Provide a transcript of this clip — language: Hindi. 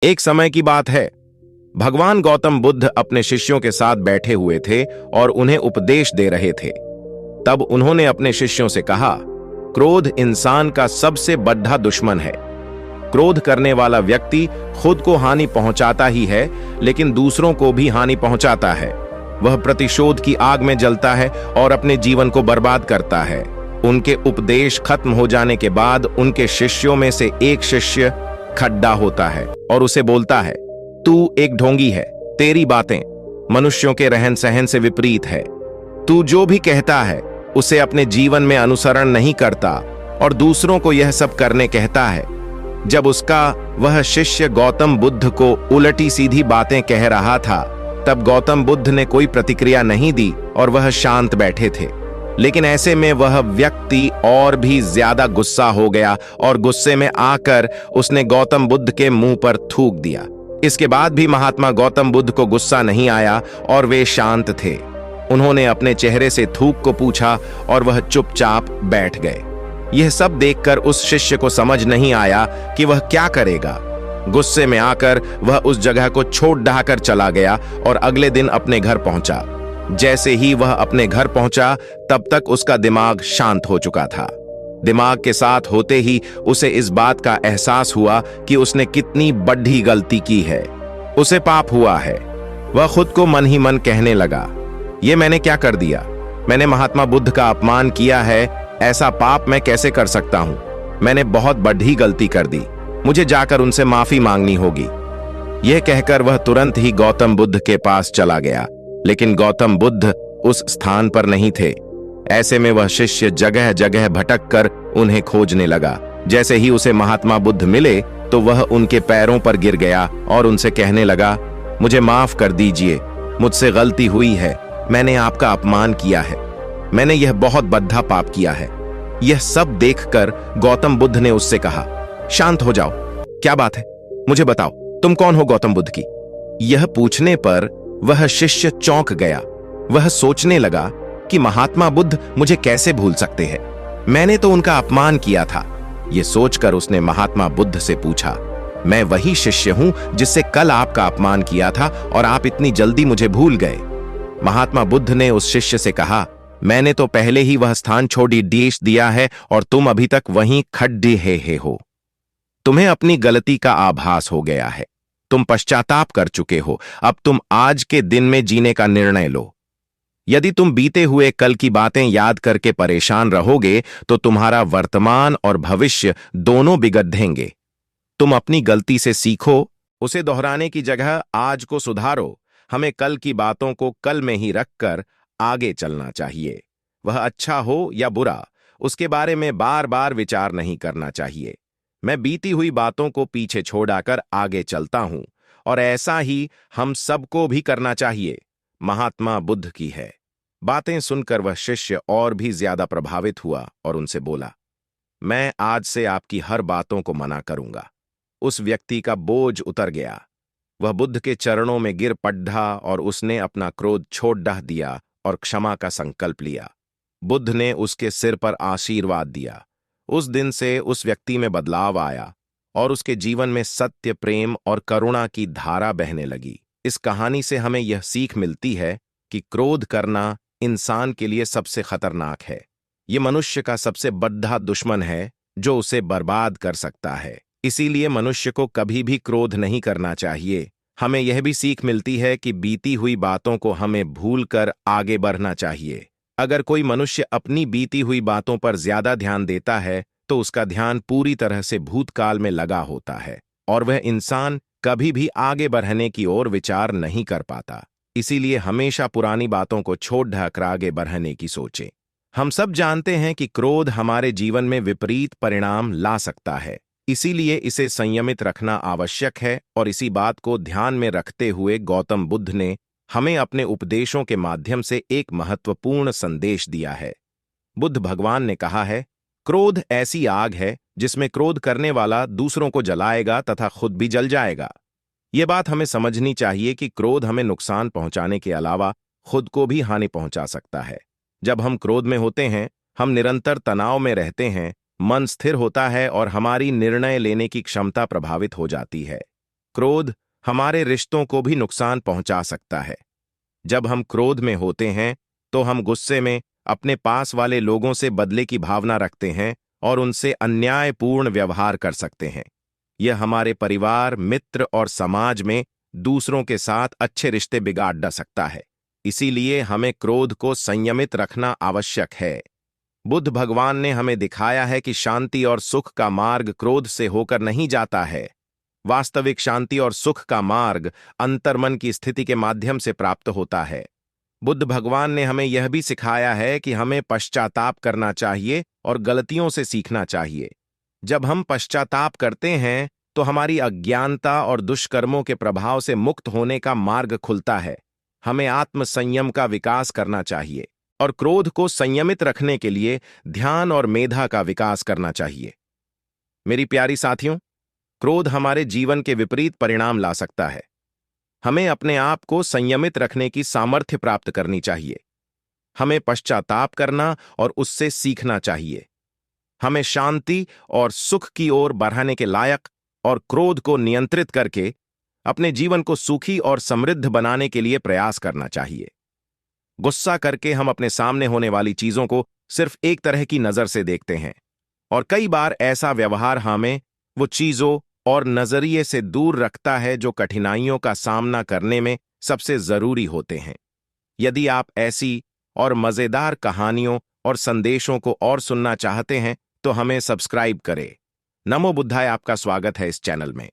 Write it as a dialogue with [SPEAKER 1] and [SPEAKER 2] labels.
[SPEAKER 1] एक समय की बात है। भगवान गौतम बुद्ध अपने शिष्यों के साथ बैठे हुए थे और उन्हें उपदेश दे रहे थे। तब उन्होंने अपने शिष्यों से कहा, क्रोध इंसान का सबसे बड़ा दुश्मन है। क्रोध करने वाला व्यक्ति खुद को हानि पहुंचाता ही है, लेकिन दूसरों को भी हानि पहुंचाता है। वह प्रतिशोध की आग में जलता है और अपने जीवन को बर्बाद करता है। उनके उपदेश खत्म हो जाने के बाद उनके शिष्यों में से एक शिष्य खड्डा होता है और उसे बोलता है, तू एक ढोंगी है। तेरी बातें मनुष्यों के रहन सहन से विपरीत है। तू जो भी कहता है उसे अपने जीवन में अनुसरण नहीं करता और दूसरों को यह सब करने कहता है। जब उसका वह शिष्य गौतम बुद्ध को उलटी सीधी बातें कह रहा था, तब गौतम बुद्ध ने कोई प्रतिक्रिया नहीं दी और वह शांत बैठे थे। लेकिन ऐसे में वह व्यक्ति और भी ज्यादा गुस्सा हो गया और गुस्से में आकर उसने गौतम बुद्ध के मुंह पर थूक दिया। इसके बाद भी महात्मा गौतम बुद्ध को गुस्सा नहीं आया और वे शांत थे। उन्होंने अपने चेहरे से थूक को पूछा और वह चुपचाप बैठ गए। यह सब देखकर उस शिष्य को समझ नहीं आया कि वह क्या करेगा। गुस्से में आकर वह उस जगह को छोड़ ढाकर चला गया और अगले दिन अपने घर पहुंचा। जैसे ही वह अपने घर पहुंचा, तब तक उसका दिमाग शांत हो चुका था। दिमाग के साथ होते ही उसे इस बात का एहसास हुआ कि उसने कितनी बड़ी गलती की है। उसे पाप हुआ है। वह खुद को मन ही मन कहने लगा, ये मैंने क्या कर दिया? मैंने महात्मा बुद्ध का अपमान किया है। ऐसा पाप मैं कैसे कर सकता हूं? मैंने बहुत बड़ी गलती कर दी। मुझे जाकर उनसे माफी मांगनी होगी। यह कहकर वह तुरंत ही गौतम बुद्ध के पास चला गया, लेकिन गौतम बुद्ध उस स्थान पर नहीं थे। ऐसे में वह शिष्य जगह जगह भटक कर उन्हें खोजने लगा। जैसे ही उसे महात्मा बुद्ध मिले तो वह उनके पैरों पर गिर गया और उनसे कहने लगा, मुझे माफ कर दीजिए, मुझसे गलती हुई है। मैंने आपका अपमान किया है। मैंने यह बहुत बड़ा पाप किया है। यह सब देखकर गौतम बुद्ध ने उससे कहा, शांत हो जाओ। क्या बात है? मुझे बताओ, तुम कौन हो गौतम बुद्ध की? यह पूछने पर वह शिष्य चौंक गया। वह सोचने लगा कि महात्मा बुद्ध मुझे कैसे भूल सकते हैं? मैंने तो उनका अपमान किया था। यह सोचकर उसने महात्मा बुद्ध से पूछा, मैं वही शिष्य हूं जिससे कल आपका अपमान किया था और आप इतनी जल्दी मुझे भूल गए। महात्मा बुद्ध ने उस शिष्य से कहा, मैंने तो पहले ही वह स्थान छोड़ देश दिया है और तुम अभी तक वहीं खड्डे हो। तुम्हें अपनी गलती का आभास हो गया है। तुम पश्चाताप कर चुके हो। अब तुम आज के दिन में जीने का निर्णय लो। यदि तुम बीते हुए कल की बातें याद करके परेशान रहोगे तो तुम्हारा वर्तमान और भविष्य दोनों बिगड़ेंगे। तुम अपनी गलती से सीखो, उसे दोहराने की जगह आज को सुधारो। हमें कल की बातों को कल में ही रखकर आगे चलना चाहिए। वह अच्छा हो या बुरा, उसके बारे में बार बार विचार नहीं करना चाहिए। मैं बीती हुई बातों को पीछे छोड़कर आगे चलता हूं और ऐसा ही हम सबको भी करना चाहिए। महात्मा बुद्ध की है बातें सुनकर वह शिष्य और भी ज्यादा प्रभावित हुआ और उनसे बोला, मैं आज से आपकी हर बातों को मना करूंगा। उस व्यक्ति का बोझ उतर गया। वह बुद्ध के चरणों में गिर पड़ा और उसने अपना क्रोध छोड़ दिया और क्षमा का संकल्प लिया। बुद्ध ने उसके सिर पर आशीर्वाद दिया। उस दिन से उस व्यक्ति में बदलाव आया और उसके जीवन में सत्य, प्रेम और करुणा की धारा बहने लगी। इस कहानी से हमें यह सीख मिलती है कि क्रोध करना इंसान के लिए सबसे खतरनाक है। ये मनुष्य का सबसे बड़ा दुश्मन है जो उसे बर्बाद कर सकता है। इसीलिए मनुष्य को कभी भी क्रोध नहीं करना चाहिए। हमें यह भी सीख मिलती है कि बीती हुई बातों को हमें भूलकर आगे बढ़ना चाहिए। अगर कोई मनुष्य अपनी बीती हुई बातों पर ज्यादा ध्यान देता है तो उसका ध्यान पूरी तरह से भूतकाल में लगा होता है और वह इंसान कभी भी आगे बढ़ने की ओर विचार नहीं कर पाता। इसीलिए हमेशा पुरानी बातों को छोड़ ढाकर आगे बढ़ने की सोचें। हम सब जानते हैं कि क्रोध हमारे जीवन में विपरीत परिणाम ला सकता है, इसीलिए इसे संयमित रखना आवश्यक है और इसी बात को ध्यान में रखते हुए गौतम बुद्ध ने हमें अपने उपदेशों के माध्यम से एक महत्वपूर्ण संदेश दिया है। बुद्ध भगवान ने कहा है, क्रोध ऐसी आग है जिसमें क्रोध करने वाला दूसरों को जलाएगा तथा खुद भी जल जाएगा। ये बात हमें समझनी चाहिए कि क्रोध हमें नुकसान पहुंचाने के अलावा खुद को भी हानि पहुंचा सकता है। जब हम क्रोध में होते हैं, हम निरंतर तनाव में रहते हैं, मन स्थिर होता है और हमारी निर्णय लेने की क्षमता प्रभावित हो जाती है। क्रोध हमारे रिश्तों को भी नुकसान पहुंचा सकता है। जब हम क्रोध में होते हैं तो हम गुस्से में अपने पास वाले लोगों से बदले की भावना रखते हैं और उनसे अन्यायपूर्ण व्यवहार कर सकते हैं। यह हमारे परिवार, मित्र और समाज में दूसरों के साथ अच्छे रिश्ते बिगाड़ डाल सकता है। इसीलिए हमें क्रोध को संयमित रखना आवश्यक है। बुद्ध भगवान ने हमें दिखाया है कि शांति और सुख का मार्ग क्रोध से होकर नहीं जाता है। वास्तविक शांति और सुख का मार्ग अंतर्मन की स्थिति के माध्यम से प्राप्त होता है। बुद्ध भगवान ने हमें यह भी सिखाया है कि हमें पश्चाताप करना चाहिए और गलतियों से सीखना चाहिए। जब हम पश्चाताप करते हैं तो हमारी अज्ञानता और दुष्कर्मों के प्रभाव से मुक्त होने का मार्ग खुलता है। हमें आत्म संयम का विकास करना चाहिए और क्रोध को संयमित रखने के लिए ध्यान और मेधा का विकास करना चाहिए। मेरी प्यारी साथियों, क्रोध हमारे जीवन के विपरीत परिणाम ला सकता है। हमें अपने आप को संयमित रखने की सामर्थ्य प्राप्त करनी चाहिए। हमें पश्चाताप करना और उससे सीखना चाहिए। हमें शांति और सुख की ओर बढ़ाने के लायक और क्रोध को नियंत्रित करके अपने जीवन को सुखी और समृद्ध बनाने के लिए प्रयास करना चाहिए। गुस्सा करके हम अपने सामने होने वाली चीजों को सिर्फ एक तरह की नजर से देखते हैं और कई बार ऐसा व्यवहार हमें वो चीजों और नजरिए से दूर रखता है जो कठिनाइयों का सामना करने में सबसे जरूरी होते हैं। यदि आप ऐसी और मजेदार कहानियों और संदेशों को और सुनना चाहते हैं तो हमें सब्सक्राइब करें। नमो बुद्धाय, आपका स्वागत है इस चैनल में।